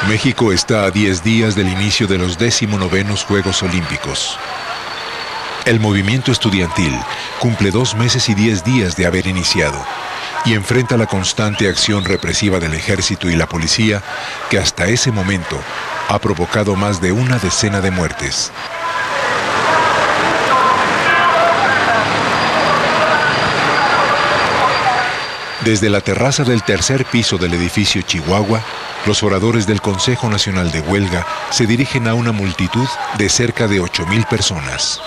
México está a 10 días del inicio de los 19º Juegos Olímpicos. El movimiento estudiantil cumple 2 meses y 10 días de haber iniciado y enfrenta la constante acción represiva del ejército y la policía que hasta ese momento ha provocado más de una decena de muertes. Desde la terraza del tercer piso del edificio Chihuahua, los oradores del Consejo Nacional de Huelga se dirigen a una multitud de cerca de 8,000 personas.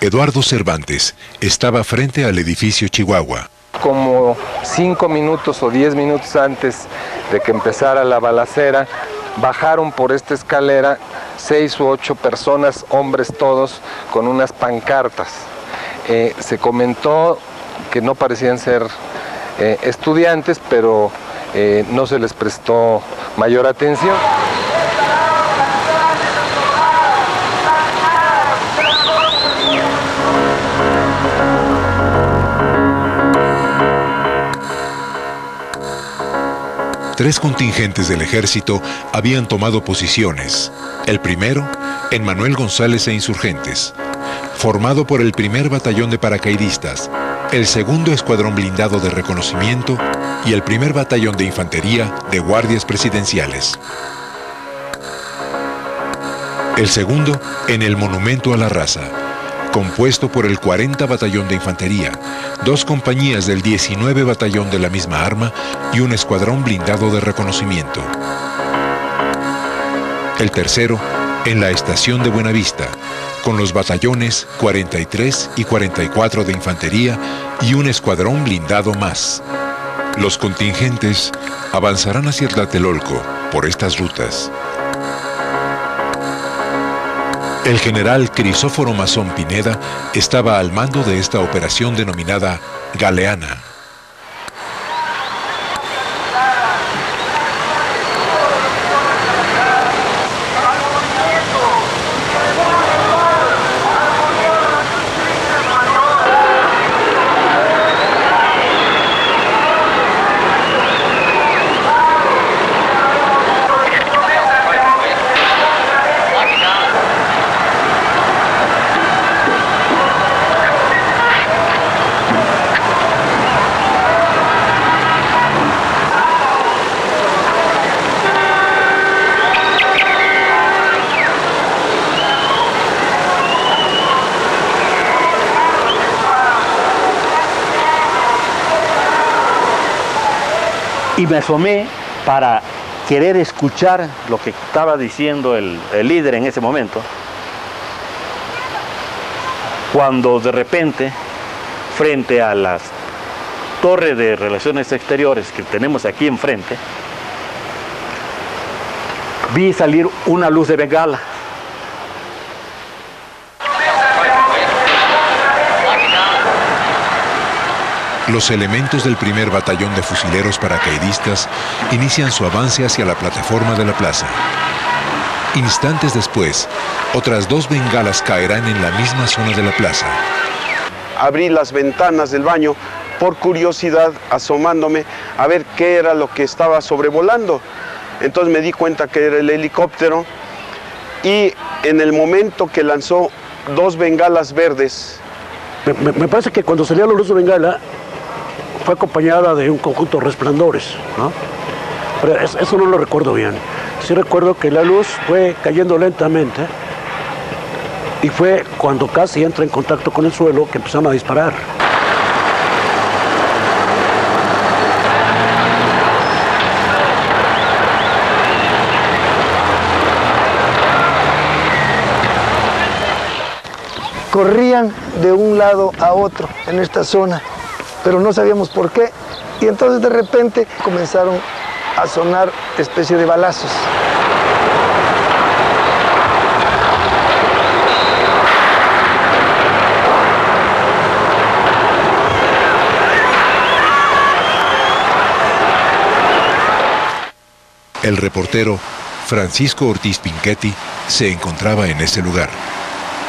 Eduardo Cervantes estaba frente al edificio Chihuahua. Como 5 minutos o 10 minutos antes de que empezara la balacera, bajaron por esta escalera 6 u 8 personas, hombres todos, con unas pancartas. Se comentó que no parecían ser estudiantes, pero no se les prestó mayor atención. Tres contingentes del ejército habían tomado posiciones. El primero, en Manuel González e Insurgentes, formado por el primer batallón de paracaidistas, el segundo escuadrón blindado de reconocimiento y el primer batallón de infantería de guardias presidenciales. El segundo, en el Monumento a la Raza, compuesto por el 40 Batallón de Infantería, 2 compañías del 19 Batallón de la misma arma y un escuadrón blindado de reconocimiento. El tercero, en la Estación de Buenavista, con los batallones 43 y 44 de Infantería y un escuadrón blindado más. Los contingentes avanzarán hacia Tlatelolco por estas rutas. El general Crisóforo Mazón Pineda estaba al mando de esta operación denominada Galeana. Y me asomé para querer escuchar lo que estaba diciendo el líder en ese momento, cuando de repente, frente a las torres de relaciones exteriores que tenemos aquí enfrente, vi salir una luz de bengala. Los elementos del primer batallón de fusileros paracaidistas inician su avance hacia la plataforma de la plaza. Instantes después, otras 2 bengalas caerán en la misma zona de la plaza. Abrí las ventanas del baño por curiosidad, asomándome a ver qué era lo que estaba sobrevolando. Entonces me di cuenta que era el helicóptero y en el momento que lanzó 2 bengalas verdes. Me parece que cuando salió la luz de bengala fue acompañada de un conjunto de resplandores, ¿no? Pero eso no lo recuerdo bien. Sí recuerdo que la luz fue cayendo lentamente y fue cuando casi entra en contacto con el suelo que empezaron a disparar. Corrían de un lado a otro en esta zona, pero no sabíamos por qué. Y entonces de repente comenzaron a sonar especie de balazos. El reportero Francisco Ortiz Pinchetti se encontraba en ese lugar.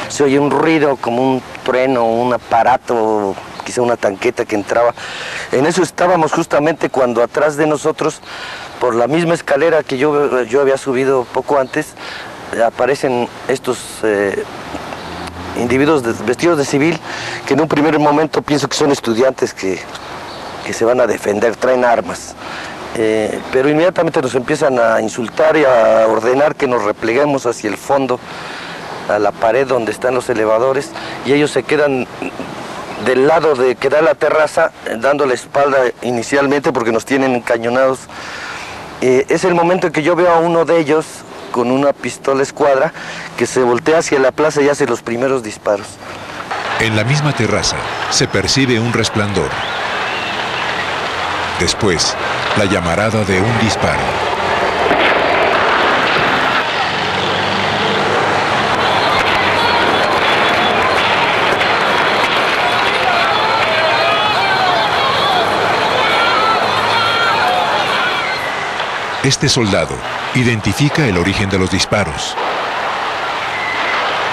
Se oye un ruido como un trueno, un aparato, quizá una tanqueta que entraba. En eso estábamos justamente cuando atrás de nosotros por la misma escalera que yo había subido poco antes, aparecen estos individuos vestidos de civil, que en un primer momento pienso que son estudiantes que se van a defender, traen armas. Pero inmediatamente nos empiezan a insultar y a ordenar que nos repleguemos hacia el fondo, a la pared donde están los elevadores, y ellos se quedan del lado de que da la terraza, dando la espalda inicialmente porque nos tienen encañonados. Es el momento en que yo veo a uno de ellos con una pistola escuadra que se voltea hacia la plaza y hace los primeros disparos. En la misma terraza se percibe un resplandor. Después, la llamarada de un disparo. Este soldado identifica el origen de los disparos.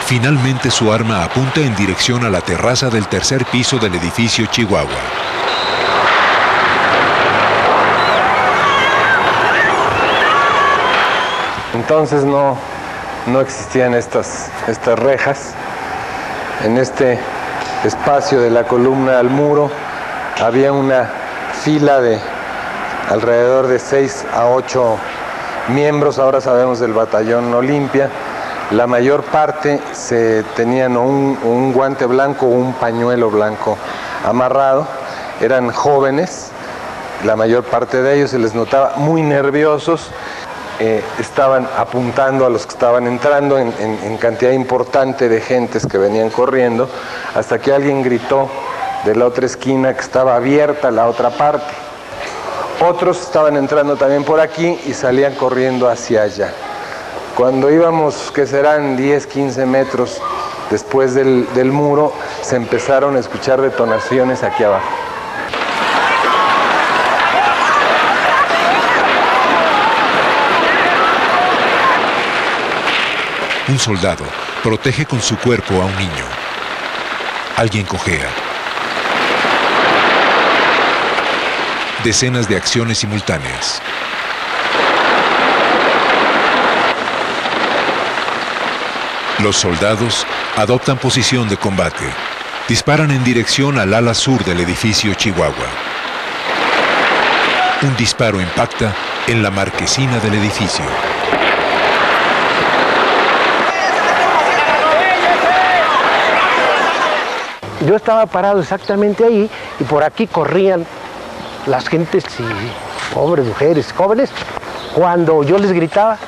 Finalmente su arma apunta en dirección a la terraza del tercer piso del edificio Chihuahua. Entonces no existían estas rejas. En este espacio de la columna al muro había una fila de alrededor de 6 a 8 miembros, ahora sabemos del batallón Olimpia. La mayor parte tenían un guante blanco o un pañuelo blanco amarrado, eran jóvenes, la mayor parte de ellos se les notaba muy nerviosos, estaban apuntando a los que estaban entrando en cantidad importante de gentes que venían corriendo, hasta que alguien gritó de la otra esquina que estaba abierta la otra parte. Otros estaban entrando también por aquí y salían corriendo hacia allá. Cuando íbamos, que serán 10, 15 metros después del muro, se empezaron a escuchar detonaciones aquí abajo. Un soldado protege con su cuerpo a un niño. Alguien cojea. Decenas de acciones simultáneas. Los soldados adoptan posición de combate. Disparan en dirección al ala sur del edificio Chihuahua. Un disparo impacta en la marquesina del edificio. Yo estaba parado exactamente ahí y por aquí corrían las gentes y hombres, mujeres, jóvenes. Cuando yo les gritaba,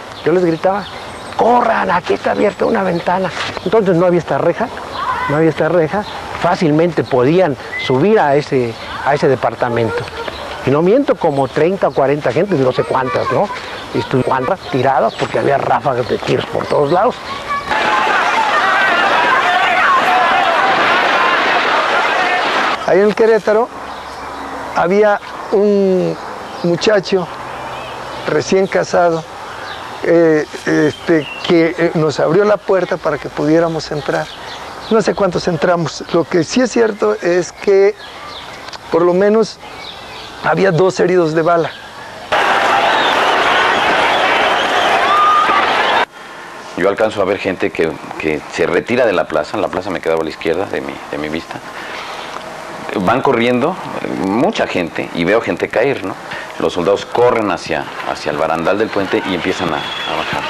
corran, aquí está abierta una ventana. Entonces no había esta reja, fácilmente podían subir a ese departamento. Y no miento, como 30 o 40 gentes, no sé cuántas, ¿no? Estuvieron tiradas porque había ráfagas de tiros por todos lados. Ahí en el Querétaro había un muchacho recién casado que nos abrió la puerta para que pudiéramos entrar. No sé cuántos entramos. Lo que sí es cierto es que por lo menos había 2 heridos de bala. Yo alcanzo a ver gente que se retira de la plaza me quedaba a la izquierda de mi vista. Van corriendo, mucha gente, y veo gente caer, ¿no? Los soldados corren hacia el barandal del puente y empiezan a bajar.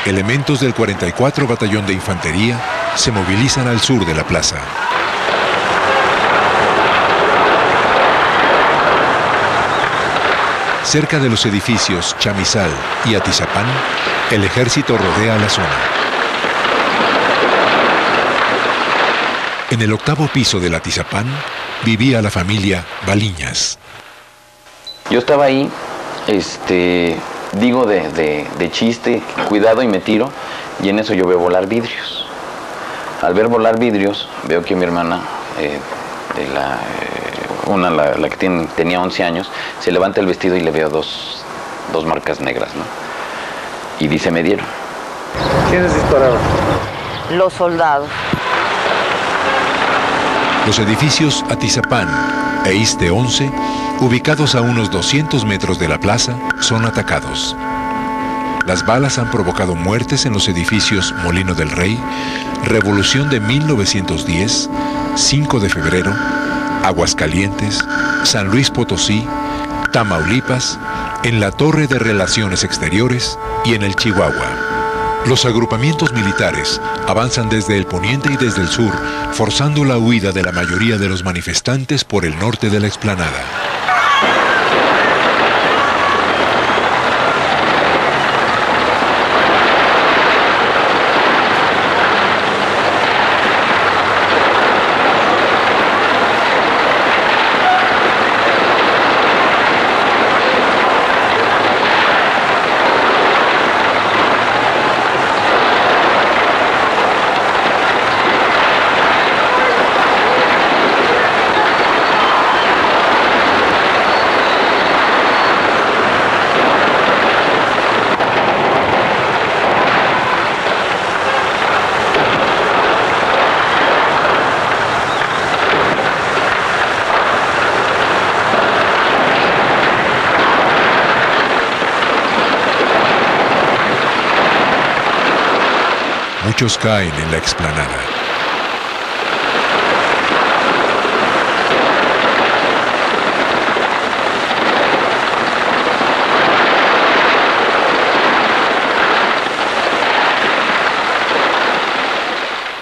Elementos del 44 Batallón de Infantería se movilizan al sur de la plaza. Cerca de los edificios Chamizal y Atizapán, el ejército rodea la zona. En el 8º piso del Atizapán vivía la familia Baliñas. Yo estaba ahí, digo de chiste, cuidado, y me tiro, y en eso yo veo volar vidrios. Al ver volar vidrios, veo que mi hermana, la que tenía 11 años, se levanta el vestido y le veo dos marcas negras, ¿no? Y dice, me dieron. ¿Quiénes dispararon? Los soldados. Los edificios Atizapán e Iste 11, ubicados a unos 200 metros de la plaza, son atacados. Las balas han provocado muertes en los edificios Molino del Rey, Revolución de 1910, 5 de febrero, Aguascalientes, San Luis Potosí, Tamaulipas, en la Torre de Relaciones Exteriores y en el Chihuahua. Los agrupamientos militares avanzan desde el poniente y desde el sur, forzando la huida de la mayoría de los manifestantes por el norte de la explanada. Muchos caen en la explanada.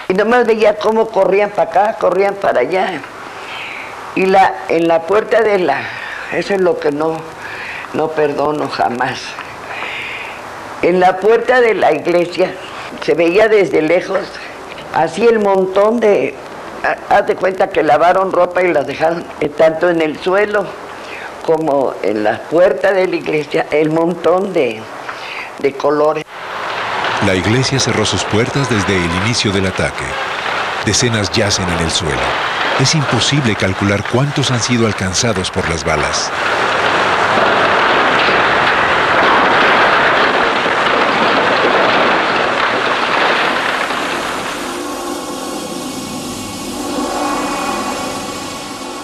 Y nomás veía cómo corrían para acá, corrían para allá. Y en la puerta de eso es lo que no perdono jamás. En la puerta de la iglesia se veía desde lejos, así el montón de... Haz de cuenta que lavaron ropa y la dejaron tanto en el suelo como en la puerta de la iglesia, el montón de colores. La iglesia cerró sus puertas desde el inicio del ataque. Decenas yacen en el suelo. Es imposible calcular cuántos han sido alcanzados por las balas.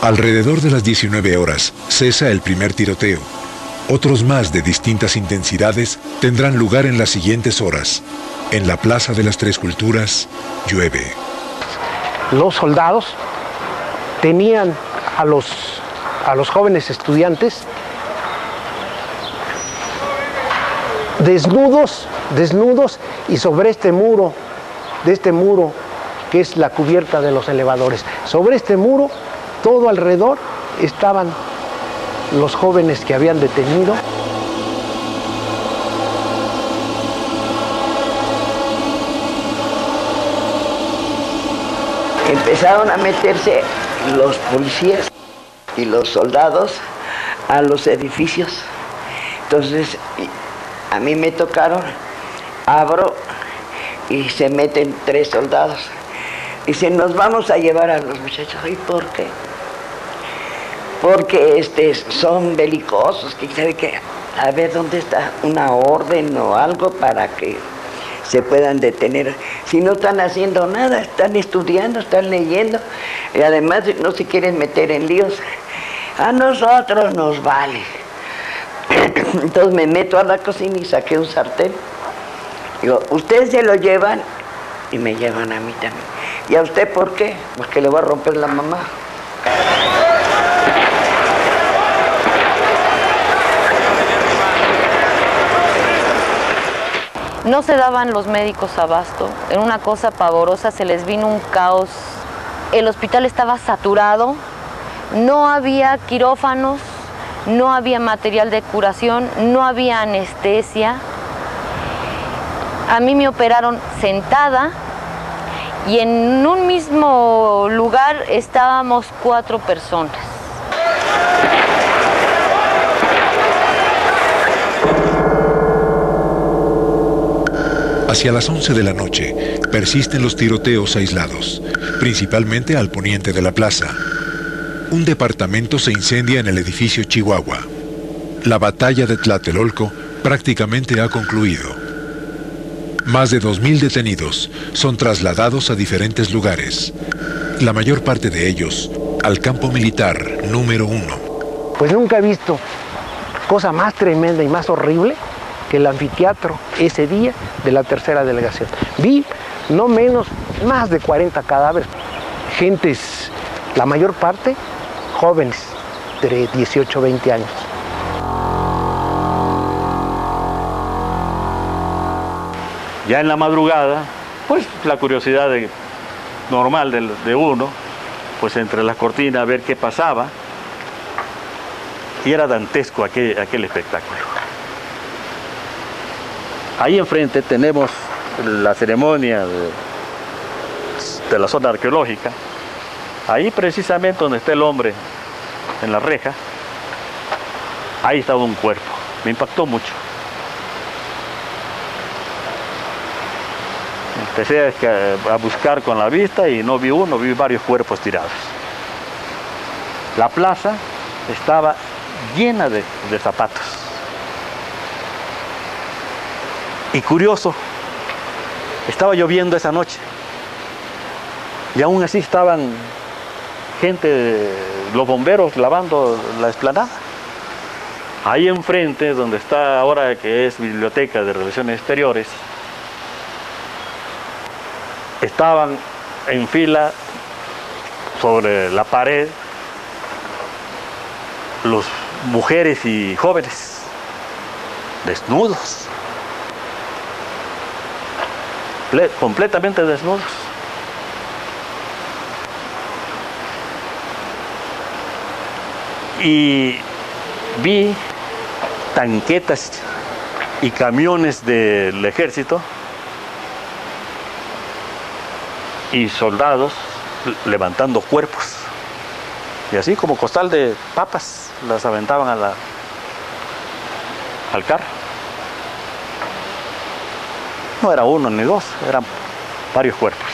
Alrededor de las 19 horas cesa el primer tiroteo. Otros más de distintas intensidades tendrán lugar en las siguientes horas. En la Plaza de las Tres Culturas llueve. Los soldados tenían a los jóvenes estudiantes desnudos y sobre este muro que es la cubierta de los elevadores. Sobre este muro, todo alrededor, estaban los jóvenes que habían detenido. Empezaron a meterse los policías y los soldados a los edificios. Entonces, a mí me tocaron, abro y se meten 3 soldados. Dicen, nos vamos a llevar a los muchachos. ¿Y por qué? Porque son belicosos, que sabe que a ver dónde está una orden o algo para que se puedan detener. Si no están haciendo nada, están estudiando, están leyendo, y además no se quieren meter en líos. A nosotros nos vale. Entonces me meto a la cocina y saqué un sartén. Digo, ustedes se lo llevan y me llevan a mí también. ¿Y a usted por qué? Porque le voy a romper la mamá. No se daban los médicos abasto, era una cosa pavorosa, se les vino un caos. El hospital estaba saturado, no había quirófanos, no había material de curación, no había anestesia. A mí me operaron sentada y en un mismo lugar estábamos 4 personas. Hacia las 11 de la noche persisten los tiroteos aislados, principalmente al poniente de la plaza. Un departamento se incendia en el edificio Chihuahua. La batalla de Tlatelolco prácticamente ha concluido. Más de 2.000 detenidos son trasladados a diferentes lugares, la mayor parte de ellos al campo militar número 1. Pues nunca he visto cosa más tremenda y más horrible que el anfiteatro ese día de la tercera delegación. Vi no menos, más de 40 cadáveres, gentes, la mayor parte jóvenes de 18 o 20 años. Ya en la madrugada, pues la curiosidad normal de uno, pues entre las cortinas a ver qué pasaba, y era dantesco aquel espectáculo. Ahí enfrente tenemos la ceremonia de la zona arqueológica. Ahí precisamente donde está el hombre en la reja, ahí estaba un cuerpo. Me impactó mucho. Empecé a buscar con la vista y no vi uno, vi varios cuerpos tirados. La plaza estaba llena de zapatos. Y curioso, estaba lloviendo esa noche. Y aún así estaban los bomberos lavando la explanada. Ahí enfrente, donde está ahora que es Biblioteca de Relaciones Exteriores, estaban en fila sobre la pared las mujeres y jóvenes desnudos, completamente desnudos. Y vi tanquetas y camiones del ejército y soldados levantando cuerpos. Y así como costal de papas, las aventaban al carro. No era uno ni dos, eran varios cuerpos.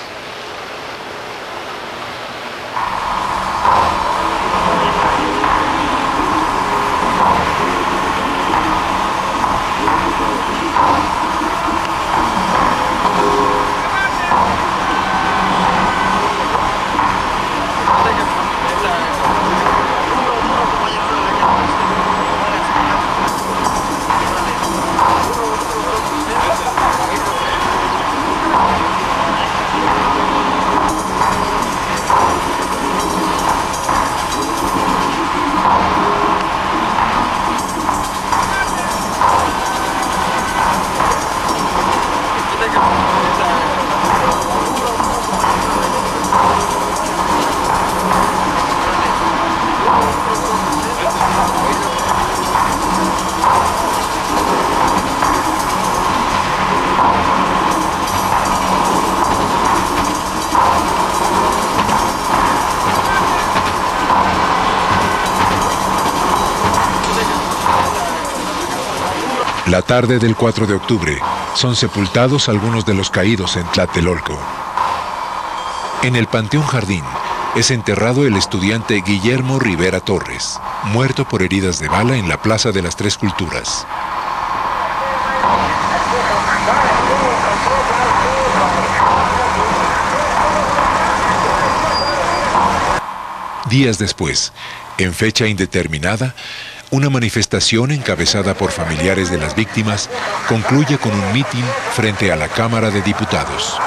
La tarde del 4 de octubre son sepultados algunos de los caídos en Tlatelolco. En el Panteón Jardín es enterrado el estudiante Guillermo Rivera Torres, muerto por heridas de bala en la Plaza de las Tres Culturas. Días después, en fecha indeterminada, una manifestación encabezada por familiares de las víctimas concluye con un mitin frente a la Cámara de Diputados.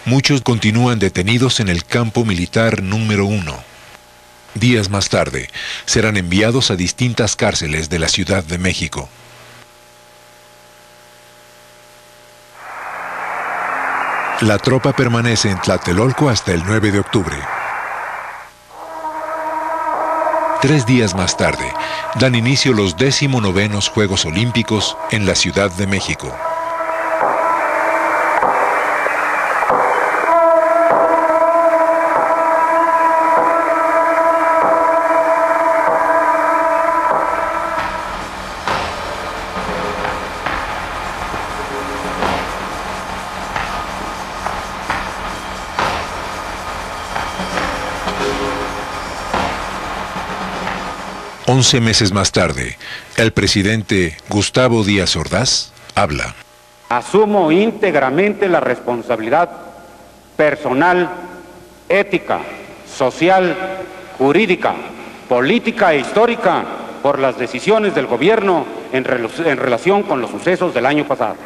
Muchos continúan detenidos en el campo militar número 1. Días más tarde, serán enviados a distintas cárceles de la Ciudad de México. La tropa permanece en Tlatelolco hasta el 9 de octubre. 3 días más tarde, dan inicio los 19º Juegos Olímpicos en la Ciudad de México. Once meses más tarde, el presidente Gustavo Díaz Ordaz habla. Asumo íntegramente la responsabilidad personal, ética, social, jurídica, política e histórica por las decisiones del gobierno en relación con los sucesos del año pasado.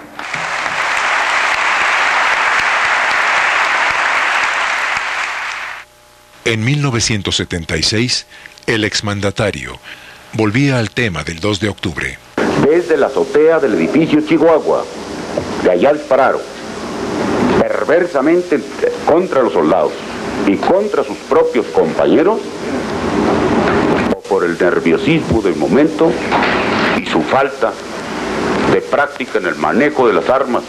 En 1976, el exmandatario volvía al tema del 2 de octubre. Desde la azotea del edificio Chihuahua, de allá al Prado, perversamente contra los soldados y contra sus propios compañeros, o por el nerviosismo del momento y su falta de práctica en el manejo de las armas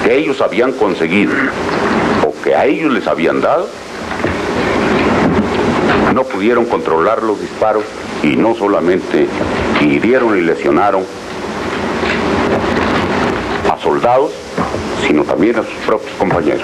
que ellos habían conseguido o que a ellos les habían dado, no pudieron controlar los disparos y no solamente hirieron y lesionaron a soldados, sino también a sus propios compañeros.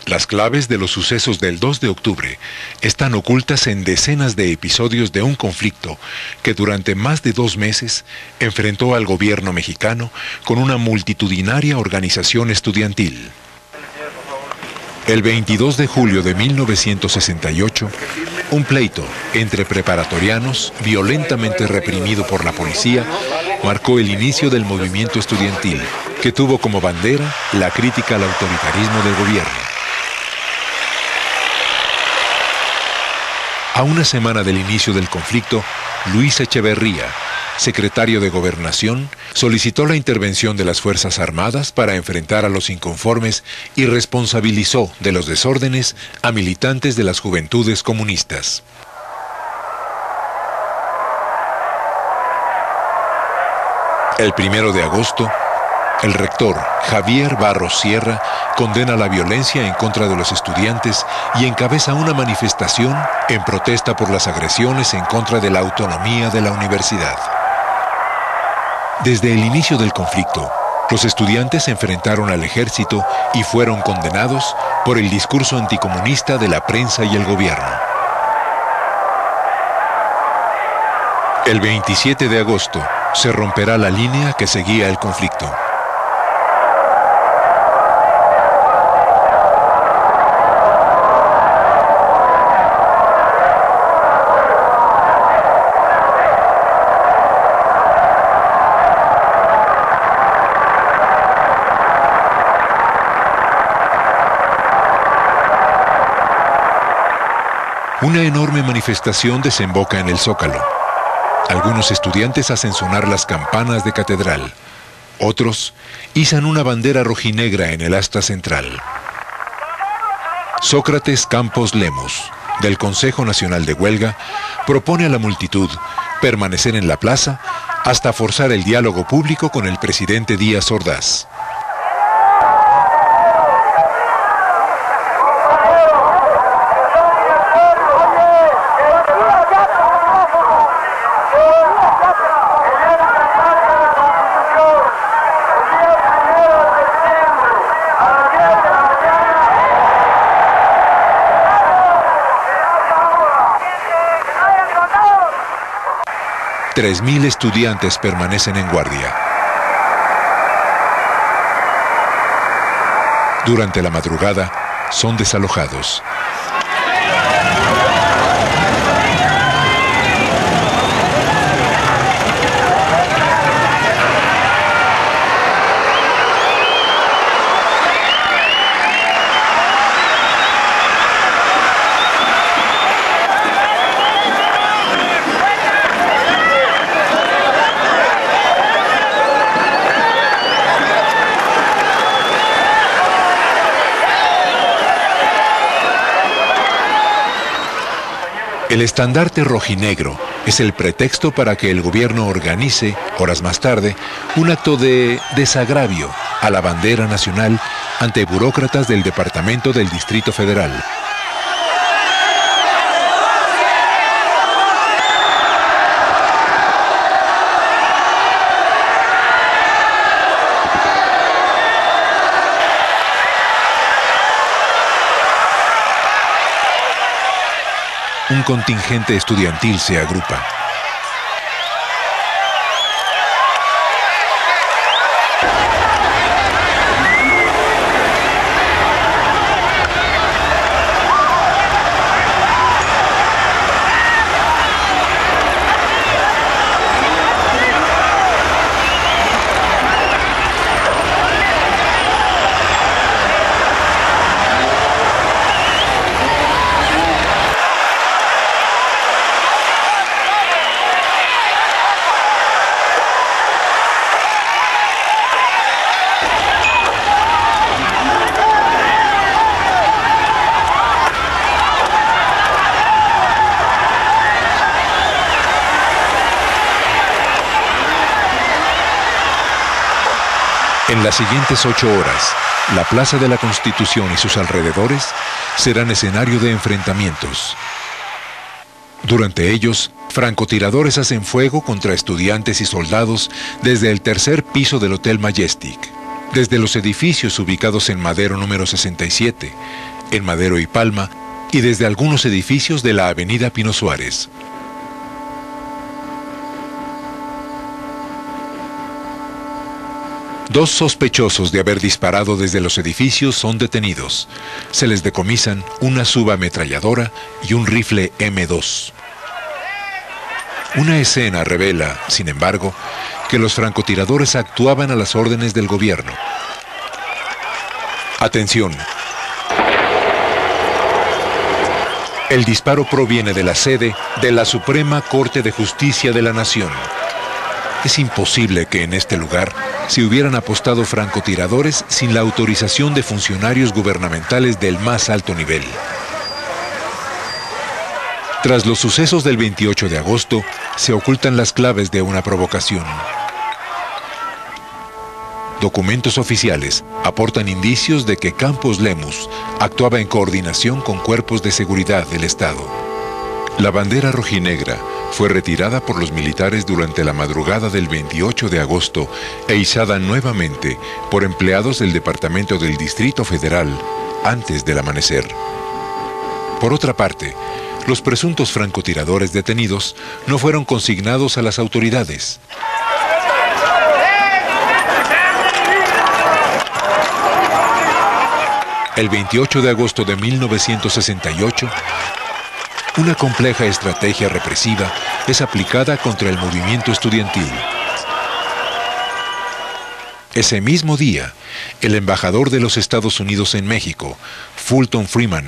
Las claves de los sucesos del 2 de octubre están ocultas en decenas de episodios de un conflicto que durante más de 2 meses enfrentó al gobierno mexicano con una multitudinaria organización estudiantil. El 22 de julio de 1968, un pleito entre preparatorianos, violentamente reprimido por la policía, marcó el inicio del movimiento estudiantil, que tuvo como bandera la crítica al autoritarismo del gobierno. A una semana del inicio del conflicto, Luis Echeverría, secretario de Gobernación, solicitó la intervención de las Fuerzas Armadas para enfrentar a los inconformes y responsabilizó de los desórdenes a militantes de las Juventudes Comunistas. El 1 de agosto, el rector Javier Barros Sierra condena la violencia en contra de los estudiantes y encabeza una manifestación en protesta por las agresiones en contra de la autonomía de la universidad. Desde el inicio del conflicto, los estudiantes se enfrentaron al ejército y fueron condenados por el discurso anticomunista de la prensa y el gobierno. El 27 de agosto se romperá la línea que seguía el conflicto. Una enorme manifestación desemboca en el Zócalo. Algunos estudiantes hacen sonar las campanas de catedral. Otros izan una bandera rojinegra en el asta central. Sócrates Campos Lemos, del Consejo Nacional de Huelga, propone a la multitud permanecer en la plaza hasta forzar el diálogo público con el presidente Díaz Ordaz. $3,000 estudiantes permanecen en guardia. Durante la madrugada, son desalojados. El estandarte rojinegro es el pretexto para que el gobierno organice, horas más tarde, un acto de desagravio a la bandera nacional ante burócratas del Departamento del Distrito Federal. Un contingente estudiantil se agrupa. En las siguientes 8 horas, la Plaza de la Constitución y sus alrededores serán escenario de enfrentamientos. Durante ellos, francotiradores hacen fuego contra estudiantes y soldados desde el tercer piso del Hotel Majestic, desde los edificios ubicados en Madero número 67, en Madero y Palma, y desde algunos edificios de la Avenida Pino Suárez. Dos sospechosos de haber disparado desde los edificios son detenidos. Se les decomisan una subametralladora y un rifle M2. Una escena revela, sin embargo, que los francotiradores actuaban a las órdenes del gobierno. Atención. El disparo proviene de la sede de la Suprema Corte de Justicia de la Nación. Es imposible que en este lugar se hubieran apostado francotiradores sin la autorización de funcionarios gubernamentales del más alto nivel. Tras los sucesos del 28 de agosto, se ocultan las claves de una provocación. Documentos oficiales aportan indicios de que Campos Lemus actuaba en coordinación con cuerpos de seguridad del Estado. La bandera rojinegra fue retirada por los militares durante la madrugada del 28 de agosto e izada nuevamente por empleados del Departamento del Distrito Federal antes del amanecer. Por otra parte, los presuntos francotiradores detenidos no fueron consignados a las autoridades. El 28 de agosto de 1968, una compleja estrategia represiva es aplicada contra el movimiento estudiantil. Ese mismo día, el embajador de los Estados Unidos en México, Fulton Freeman,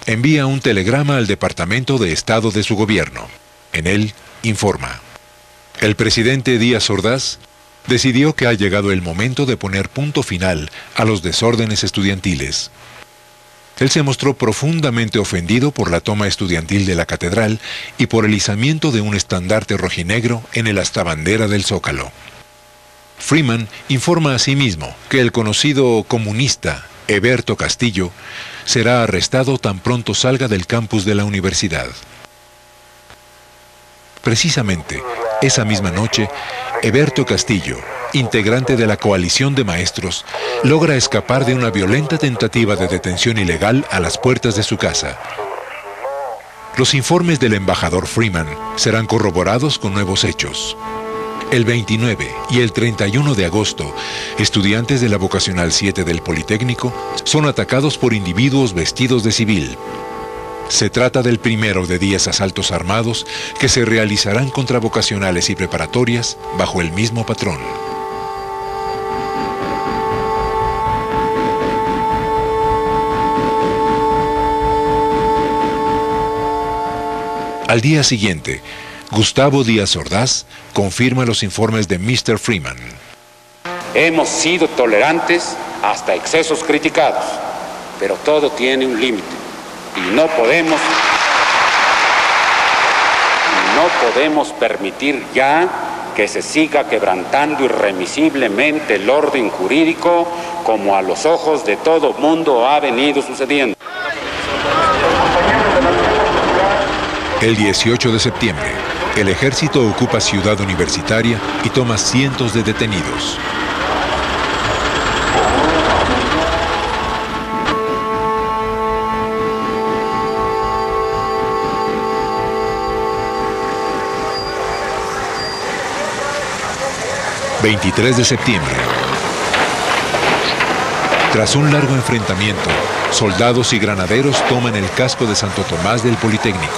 envía un telegrama al Departamento de Estado de su gobierno. En él informa: el presidente Díaz Ordaz decidió que ha llegado el momento de poner punto final a los desórdenes estudiantiles. Él se mostró profundamente ofendido por la toma estudiantil de la catedral y por el izamiento de un estandarte rojinegro en el astabandera del Zócalo. Freeman informa asimismo que el conocido comunista Heberto Castillo será arrestado tan pronto salga del campus de la universidad. Precisamente, esa misma noche, Heberto Castillo, integrante de la coalición de maestros, logra escapar de una violenta tentativa de detención ilegal a las puertas de su casa. Los informes del embajador Freeman serán corroborados con nuevos hechos. El 29 y el 31 de agosto, estudiantes de la Vocacional 7 del Politécnico son atacados por individuos vestidos de civil. Se trata del primero de 10 asaltos armados que se realizarán contra vocacionales y preparatorias bajo el mismo patrón. Al día siguiente, Gustavo Díaz Ordaz confirma los informes de Mr. Freeman. Hemos sido tolerantes hasta excesos criticados, pero todo tiene un límite y no podemos podemos permitir ya que se siga quebrantando irremisiblemente el orden jurídico como a los ojos de todo mundo ha venido sucediendo. El 18 de septiembre, el ejército ocupa Ciudad Universitaria y toma cientos de detenidos. ...23 de septiembre... Tras un largo enfrentamiento, soldados y granaderos toman el casco de Santo Tomás del Politécnico.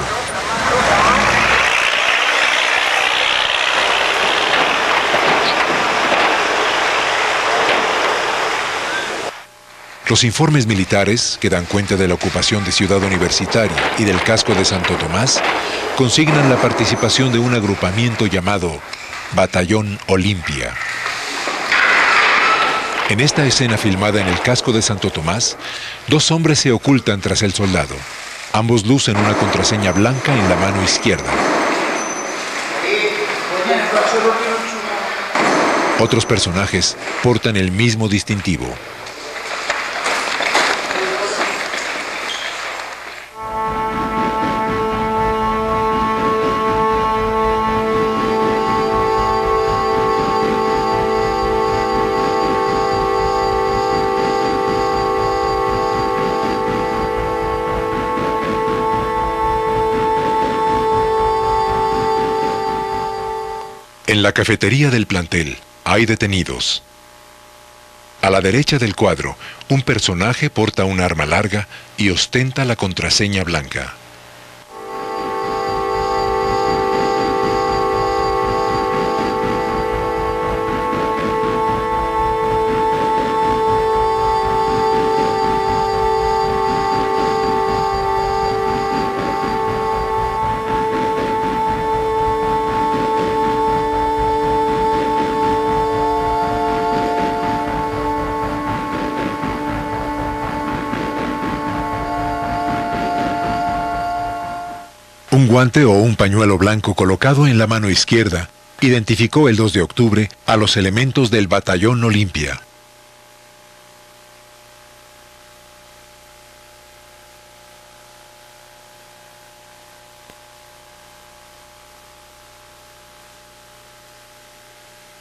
Los informes militares, que dan cuenta de la ocupación de Ciudad Universitaria y del casco de Santo Tomás, consignan la participación de un agrupamiento llamado Batallón Olimpia. En esta escena filmada en el casco de Santo Tomás, dos hombres se ocultan tras el soldado. Ambos lucen una contraseña blanca en la mano izquierda. Otros personajes portan el mismo distintivo. En la cafetería del plantel hay detenidos. A la derecha del cuadro, un personaje porta un arma larga y ostenta la contraseña blanca. Un guante o un pañuelo blanco colocado en la mano izquierda identificó el 2 de octubre a los elementos del Batallón Olimpia.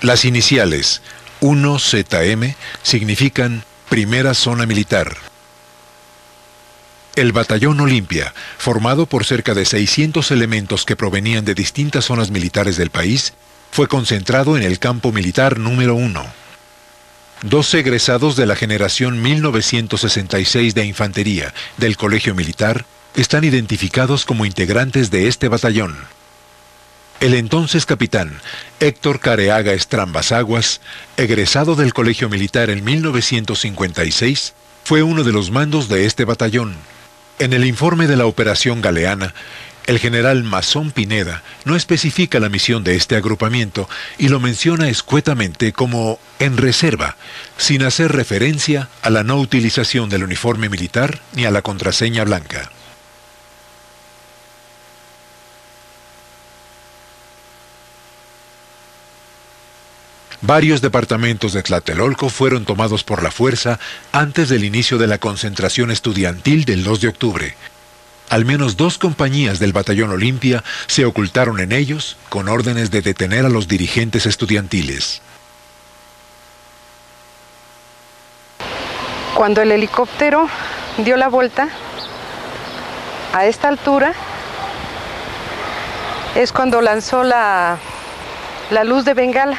Las iniciales 1ZM significan Primera Zona Militar. El Batallón Olimpia, formado por cerca de 600 elementos que provenían de distintas zonas militares del país, fue concentrado en el campo militar número 1. 12 egresados de la generación 1966 de Infantería del Colegio Militar están identificados como integrantes de este batallón. El entonces capitán Héctor Careaga Estrambas Aguas, egresado del Colegio Militar en 1956, fue uno de los mandos de este batallón. En el informe de la Operación Galeana, el general Masón Pineda no especifica la misión de este agrupamiento y lo menciona escuetamente como en reserva, sin hacer referencia a la no utilización del uniforme militar ni a la contraseña blanca. Varios departamentos de Tlatelolco fueron tomados por la fuerza antes del inicio de la concentración estudiantil del 2 de octubre. Al menos 2 compañías del Batallón Olimpia se ocultaron en ellos con órdenes de detener a los dirigentes estudiantiles. Cuando el helicóptero dio la vuelta a esta altura, es cuando lanzó la luz de bengala.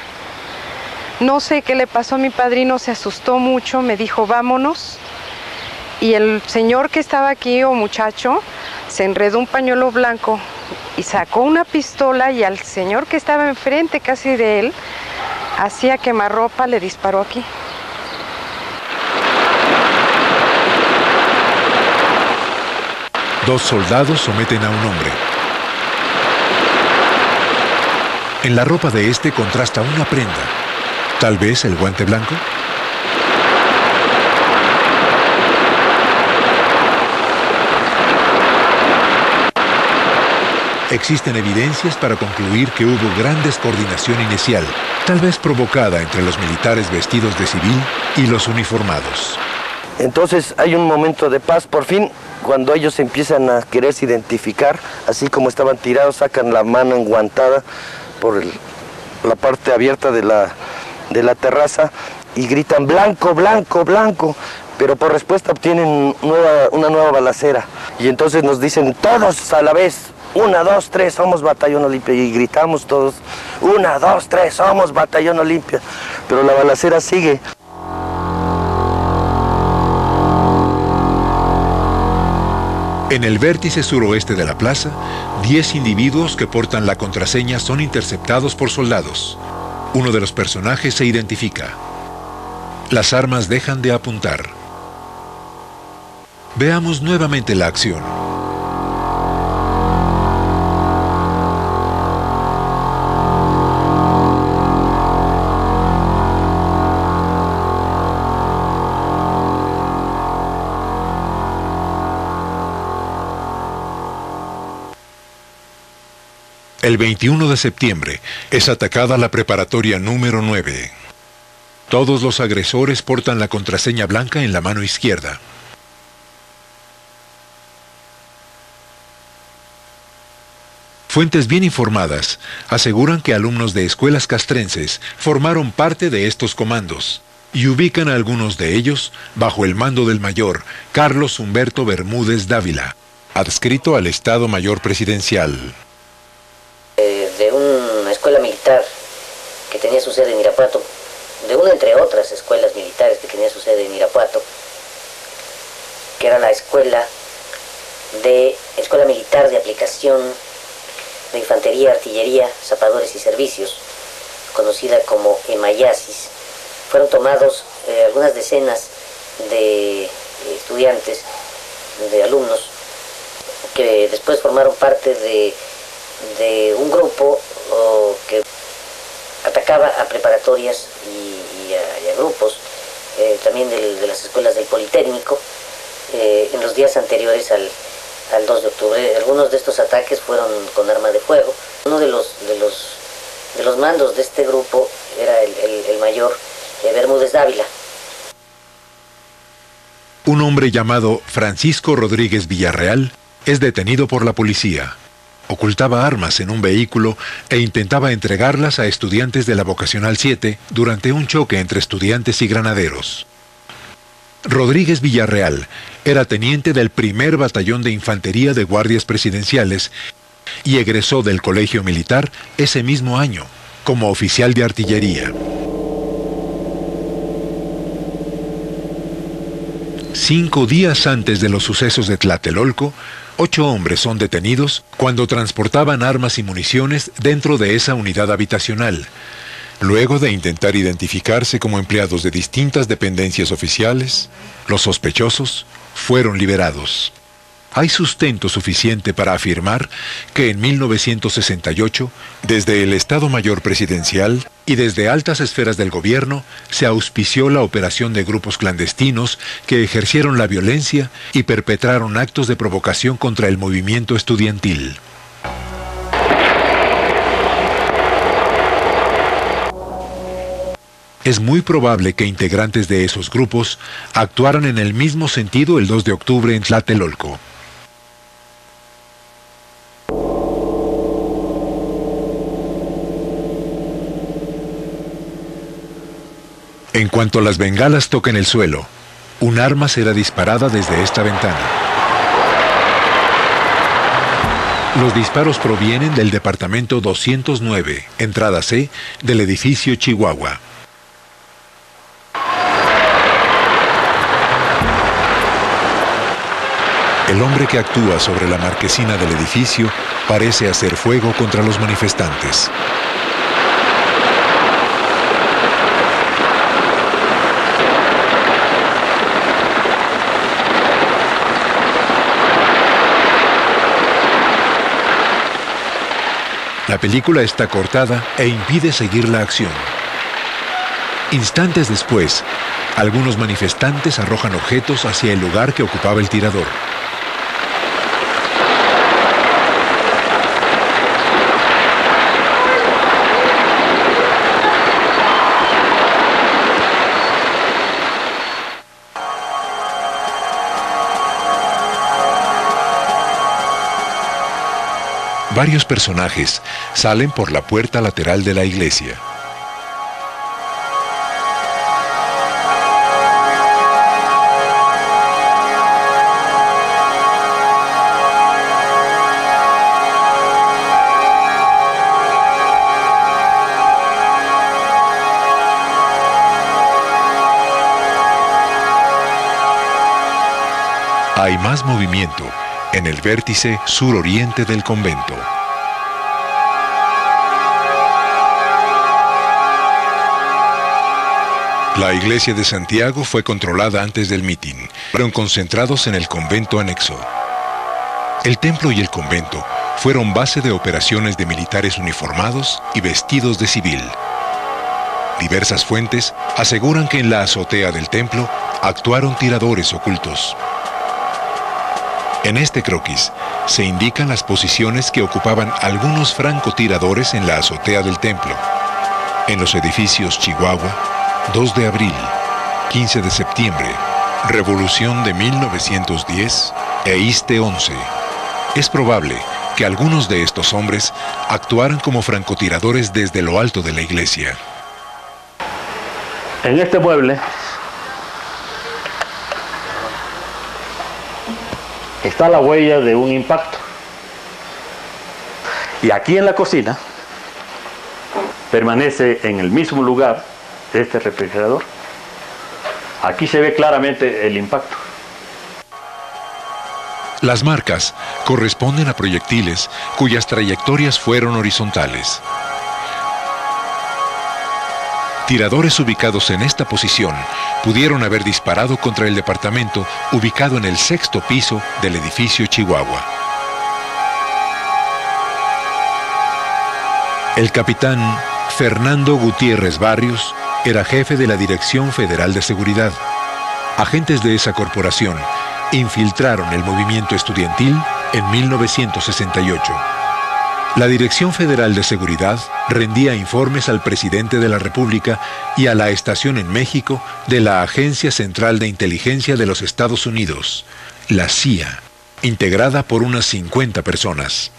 No sé qué le pasó a mi padrino, se asustó mucho, me dijo vámonos. Y el señor que estaba aquí, o muchacho, se enredó un pañuelo blanco y sacó una pistola y al señor que estaba enfrente casi de él, hacía quemarropa, le disparó aquí. Dos soldados someten a un hombre. En la ropa de este contrasta una prenda. ¿Tal vez el guante blanco? existen evidencias para concluir que hubo gran descoordinación inicial, tal vez provocada entre los militares vestidos de civil y los uniformados. Entonces hay un momento de paz, por fin, cuando ellos empiezan a quererse identificar, así como estaban tirados, sacan la mano enguantada por la parte abierta de la terraza y gritan blanco, blanco, blanco, pero por respuesta obtienen una nueva balacera. Y entonces nos dicen todos a la vez, 1, 2, 3, somos Batallón Olimpia, y gritamos todos, 1, 2, 3, somos Batallón Olimpia, pero la balacera sigue. En el vértice suroeste de la plaza, 10 individuos que portan la contraseña son interceptados por soldados. Uno de los personajes se identifica. Las armas dejan de apuntar. Veamos nuevamente la acción. El 21 de septiembre es atacada la preparatoria número 9. Todos los agresores portan la contraseña blanca en la mano izquierda. Fuentes bien informadas aseguran que alumnos de escuelas castrenses formaron parte de estos comandos y ubican a algunos de ellos bajo el mando del mayor Carlos Humberto Bermúdez Dávila, adscrito al Estado Mayor Presidencial. De una escuela militar que tenía su sede en Irapuato, de una entre otras escuelas militares que tenía su sede en Irapuato, que era la Escuela Militar de Aplicación de Infantería, Artillería, Zapadores y Servicios, conocida como EMAYASIS. Fueron tomados algunas decenas de estudiantes, de alumnos, que después formaron parte de un grupo que atacaba a preparatorias y a grupos, también de las escuelas del Politécnico, en los días anteriores al 2 de octubre. Algunos de estos ataques fueron con arma de fuego. Uno de los mandos de este grupo era el mayor Bermúdez Dávila. Un hombre llamado Francisco Rodríguez Villarreal es detenido por la policía. Ocultaba armas en un vehículo e intentaba entregarlas a estudiantes de la Vocacional 7 durante un choque entre estudiantes y granaderos. Rodríguez Villarreal era teniente del primer batallón de infantería de guardias presidenciales y egresó del colegio militar ese mismo año como oficial de artillería. 5 días antes de los sucesos de Tlatelolco, 8 hombres son detenidos cuando transportaban armas y municiones dentro de esa unidad habitacional, luego de intentar identificarse como empleados de distintas dependencias oficiales. Los sospechosos fueron liberados. Hay sustento suficiente para afirmar que en 1968, desde el Estado Mayor Presidencial y desde altas esferas del gobierno, se auspició la operación de grupos clandestinos que ejercieron la violencia y perpetraron actos de provocación contra el movimiento estudiantil. Es muy probable que integrantes de esos grupos actuaran en el mismo sentido el 2 de octubre en Tlatelolco. En cuanto las bengalas toquen el suelo, un arma será disparada desde esta ventana. Los disparos provienen del departamento 209, entrada C, del edificio Chihuahua. El hombre que actúa sobre la marquesina del edificio parece hacer fuego contra los manifestantes. La película está cortada e impide seguir la acción. Instantes después, algunos manifestantes arrojan objetos hacia el lugar que ocupaba el tirador. varios personajes salen por la puerta lateral de la iglesia. Hay más movimiento en el vértice suroriente del convento. La iglesia de Santiago fue controlada antes del mitin. Fueron concentrados en el convento anexo. El templo y el convento fueron base de operaciones de militares uniformados y vestidos de civil. Diversas fuentes aseguran que en la azotea del templo actuaron tiradores ocultos. En este croquis se indican las posiciones que ocupaban algunos francotiradores en la azotea del templo. En los edificios Chihuahua, 2 de abril, 15 de septiembre, Revolución de 1910 e Iste 11. Es probable que algunos de estos hombres actuaran como francotiradores desde lo alto de la iglesia. En este mueble está la huella de un impacto. Y aquí en la cocina permanece en el mismo lugar este refrigerador. Aquí se ve claramente el impacto. Las marcas corresponden a proyectiles cuyas trayectorias fueron horizontales. Tiradores ubicados en esta posición pudieron haber disparado contra el departamento ubicado en el 6º piso del edificio Chihuahua. El capitán Fernando Gutiérrez Barrios era jefe de la Dirección Federal de Seguridad. Agentes de esa corporación infiltraron el movimiento estudiantil en 1968. La Dirección Federal de Seguridad rendía informes al presidente de la República y a la estación en México de la Agencia Central de Inteligencia de los Estados Unidos, la CIA, integrada por unas 50 personas.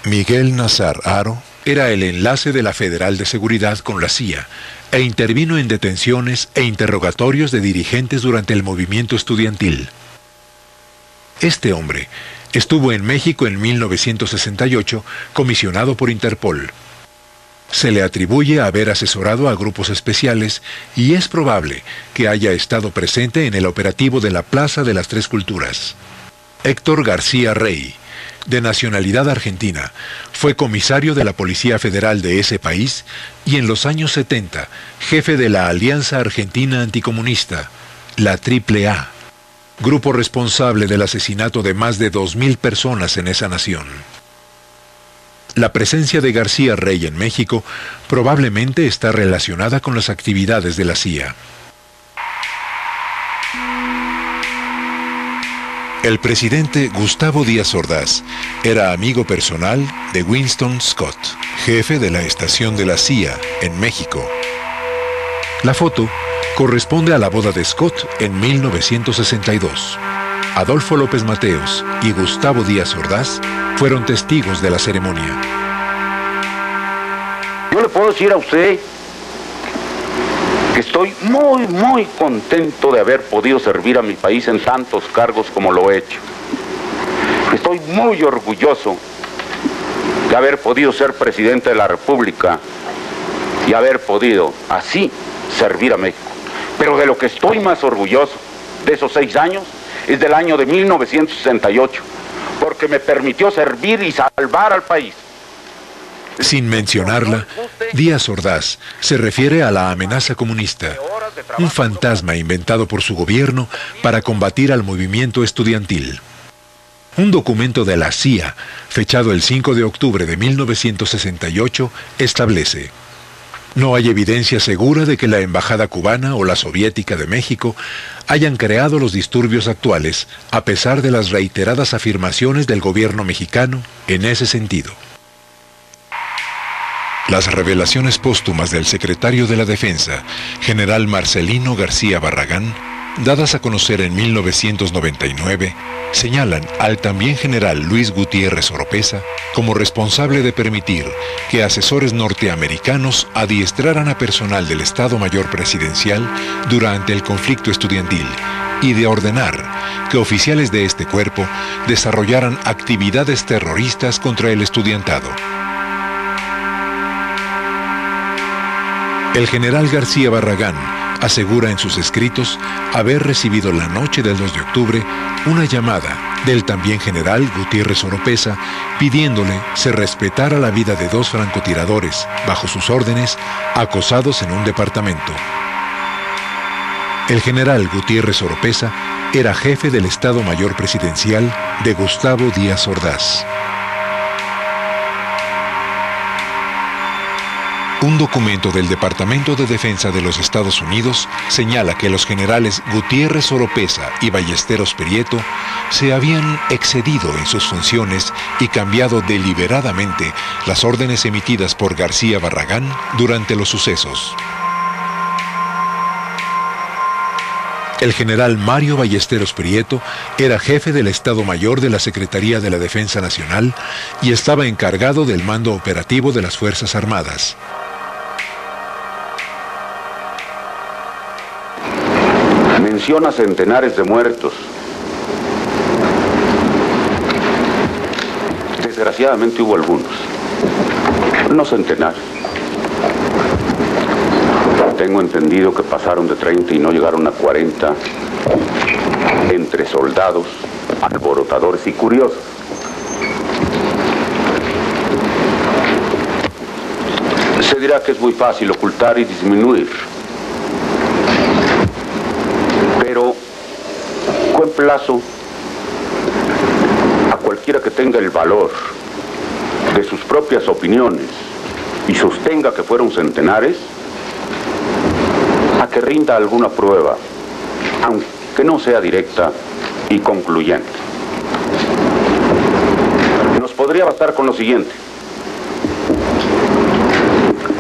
Miguel Nazar Haro era el enlace de la Federal de Seguridad con la CIA e intervino en detenciones e interrogatorios de dirigentes durante el movimiento estudiantil. Este hombre estuvo en México en 1968, comisionado por Interpol. Se le atribuye haber asesorado a grupos especiales y es probable que haya estado presente en el operativo de la Plaza de las Tres Culturas. Héctor García Rey, de nacionalidad argentina, fue comisario de la Policía Federal de ese país y en los años 70, jefe de la Alianza Argentina Anticomunista, la AAA. Grupo responsable del asesinato de más de 2.000 personas en esa nación. La presencia de García Rey en México probablemente está relacionada con las actividades de la CIA. El presidente Gustavo Díaz Ordaz era amigo personal de Winston Scott, jefe de la estación de la CIA en México. La foto corresponde a la boda de Scott en 1962. Adolfo López Mateos y Gustavo Díaz Ordaz fueron testigos de la ceremonia. Yo le puedo decir a usted que estoy muy contento de haber podido servir a mi país en tantos cargos como lo he hecho. Estoy muy orgulloso de haber podido ser presidente de la República y haber podido así servir a México. Pero de lo que estoy más orgulloso de esos 6 años es del año de 1968, porque me permitió servir y salvar al país. Sin mencionarla, Díaz Ordaz se refiere a la amenaza comunista, un fantasma inventado por su gobierno para combatir al movimiento estudiantil. Un documento de la CIA, fechado el 5 de octubre de 1968, establece: no hay evidencia segura de que la embajada cubana o la soviética de México hayan creado los disturbios actuales, a pesar de las reiteradas afirmaciones del gobierno mexicano en ese sentido. Las revelaciones póstumas del secretario de la Defensa, general Marcelino García Barragán, dadas a conocer en 1999, señalan al también general Luis Gutiérrez Oropeza como responsable de permitir que asesores norteamericanos adiestraran a personal del Estado Mayor Presidencial durante el conflicto estudiantil y de ordenar que oficiales de este cuerpo desarrollaran actividades terroristas contra el estudiantado. El general García Barragán asegura en sus escritos haber recibido la noche del 2 de octubre una llamada del también general Gutiérrez Oropeza pidiéndole se respetara la vida de 2 francotiradores, bajo sus órdenes, acosados en un departamento. El general Gutiérrez Oropeza era jefe del Estado Mayor Presidencial de Gustavo Díaz Ordaz. Un documento del Departamento de Defensa de los Estados Unidos señala que los generales Gutiérrez Oropeza y Ballesteros Prieto se habían excedido en sus funciones y cambiado deliberadamente las órdenes emitidas por García Barragán durante los sucesos. El general Mario Ballesteros Prieto era jefe del Estado Mayor de la Secretaría de la Defensa Nacional y estaba encargado del mando operativo de las Fuerzas Armadas. Menciona centenares de muertos. Desgraciadamente hubo algunos, no centenares. Tengo entendido que pasaron de 30 y no llegaron a 40 entre soldados, alborotadores y curiosos. Se dirá que es muy fácil ocultar y disminuir. Pero con plazo a cualquiera que tenga el valor de sus propias opiniones y sostenga que fueron centenares, a que rinda alguna prueba, aunque no sea directa y concluyente. Nos podría bastar con lo siguiente: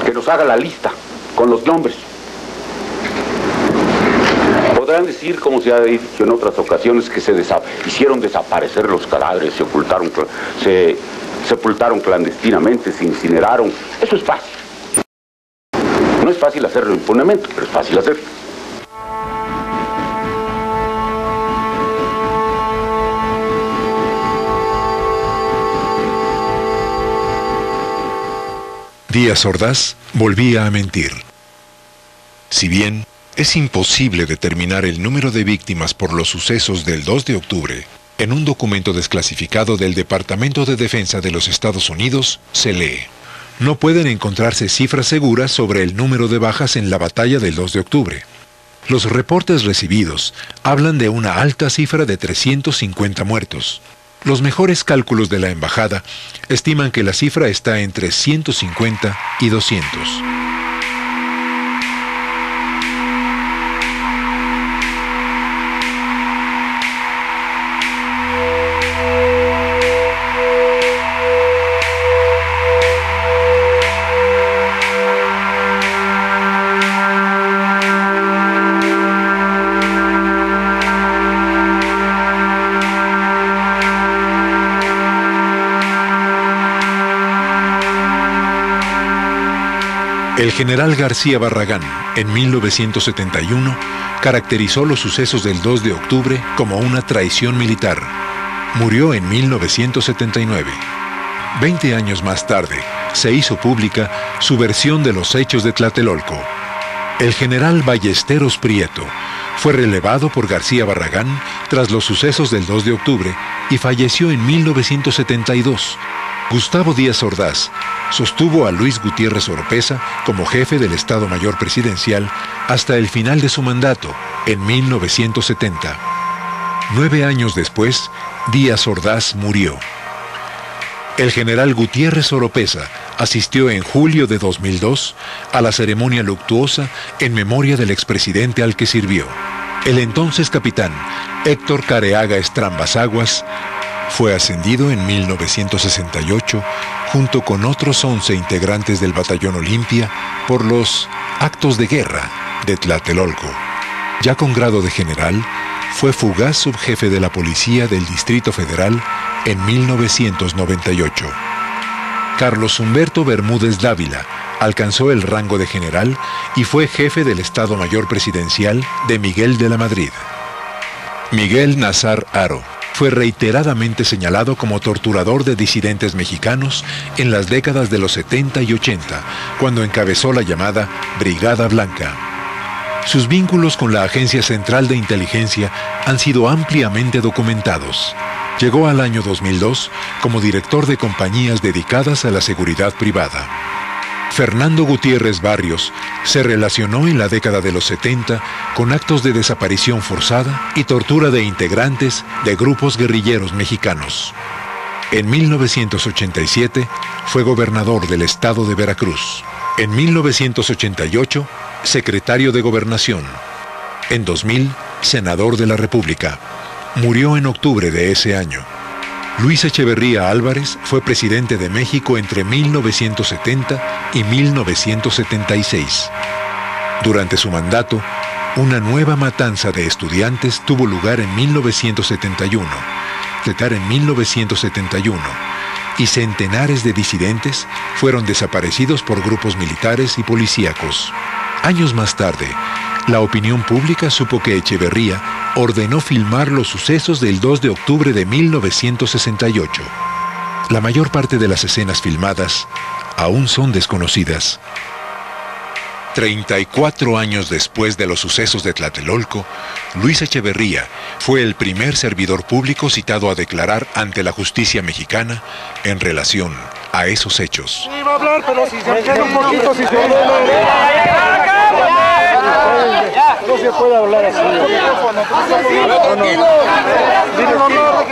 que nos haga la lista con los nombres. Podrán decir, como se ha dicho en otras ocasiones, que se hicieron desaparecer los cadáveres, se sepultaron clandestinamente, se incineraron. Eso es fácil. No es fácil hacerlo impunemente, pero es fácil hacerlo. Díaz Ordaz volvía a mentir. Si bien es imposible determinar el número de víctimas por los sucesos del 2 de octubre, en un documento desclasificado del Departamento de Defensa de los Estados Unidos se lee: no pueden encontrarse cifras seguras sobre el número de bajas en la batalla del 2 de octubre. Los reportes recibidos hablan de una alta cifra de 350 muertos. Los mejores cálculos de la embajada estiman que la cifra está entre 150 y 200. El general García Barragán, en 1971, caracterizó los sucesos del 2 de octubre como una traición militar. Murió en 1979. 20 años más tarde, se hizo pública su versión de los hechos de Tlatelolco. El general Ballesteros Prieto fue relevado por García Barragán tras los sucesos del 2 de octubre y falleció en 1972. Gustavo Díaz Ordaz sostuvo a Luis Gutiérrez Oropeza como jefe del Estado Mayor Presidencial hasta el final de su mandato, en 1970. 9 años después, Díaz Ordaz murió. El general Gutiérrez Oropeza asistió en julio de 2002 a la ceremonia luctuosa en memoria del expresidente al que sirvió. El entonces capitán Héctor Careaga Estrambas Aguas fue ascendido en 1968 junto con otros 11 integrantes del Batallón Olimpia por los actos de guerra de Tlatelolco. Ya con grado de general, fue fugaz subjefe de la Policía del Distrito Federal en 1998. Carlos Humberto Bermúdez Dávila alcanzó el rango de general y fue jefe del Estado Mayor Presidencial de Miguel de la Madrid. Miguel Nazar Haro fue reiteradamente señalado como torturador de disidentes mexicanos en las décadas de los 70 y 80, cuando encabezó la llamada Brigada Blanca. Sus vínculos con la Agencia Central de Inteligencia han sido ampliamente documentados. Llegó al año 2002 como director de compañías dedicadas a la seguridad privada. Fernando Gutiérrez Barrios se relacionó en la década de los 70 con actos de desaparición forzada y tortura de integrantes de grupos guerrilleros mexicanos. En 1987 fue gobernador del estado de Veracruz. En 1988, secretario de Gobernación. En 2000, senador de la República. Murió en octubre de ese año. Luis Echeverría Álvarez fue presidente de México entre 1970 y 1976. Durante su mandato, una nueva matanza de estudiantes tuvo lugar en 1971, y centenares de disidentes fueron desaparecidos por grupos militares y policíacos. Años más tarde, la opinión pública supo que Echeverría ordenó filmar los sucesos del 2 de octubre de 1968. La mayor parte de las escenas filmadas aún son desconocidas. 34 años después de los sucesos de Tlatelolco, Luis Echeverría fue el primer servidor público citado a declarar ante la justicia mexicana en relación a esos hechos. Iba a hablar, pero si se queda un poquito, si se no se puede hablar así.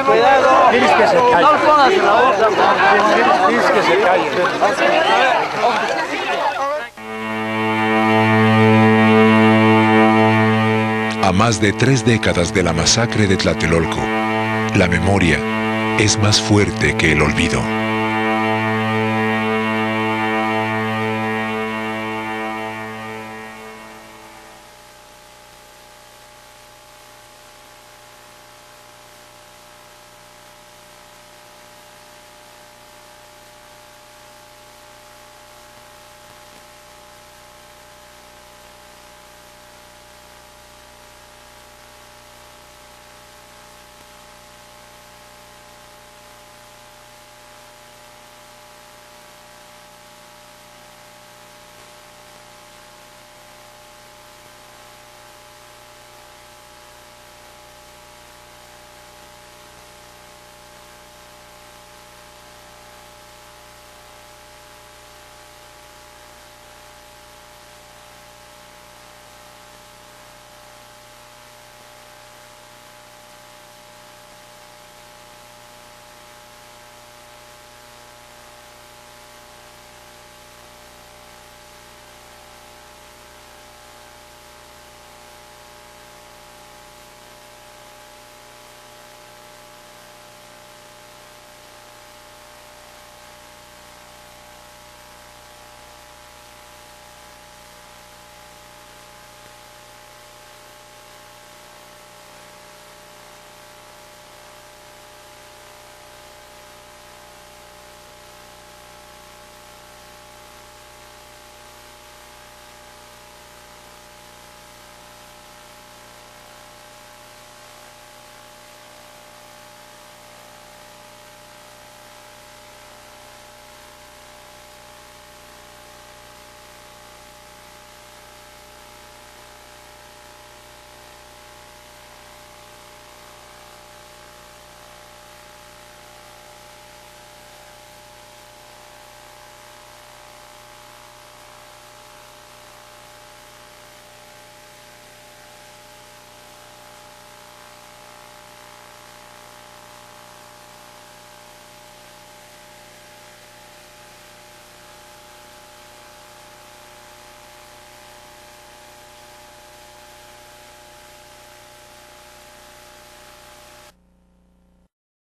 Cuidado. Diles que se calle. No pongas en la boca. Diles que se calle. A más de 3 décadas de la masacre de Tlatelolco, la memoria es más fuerte que el olvido.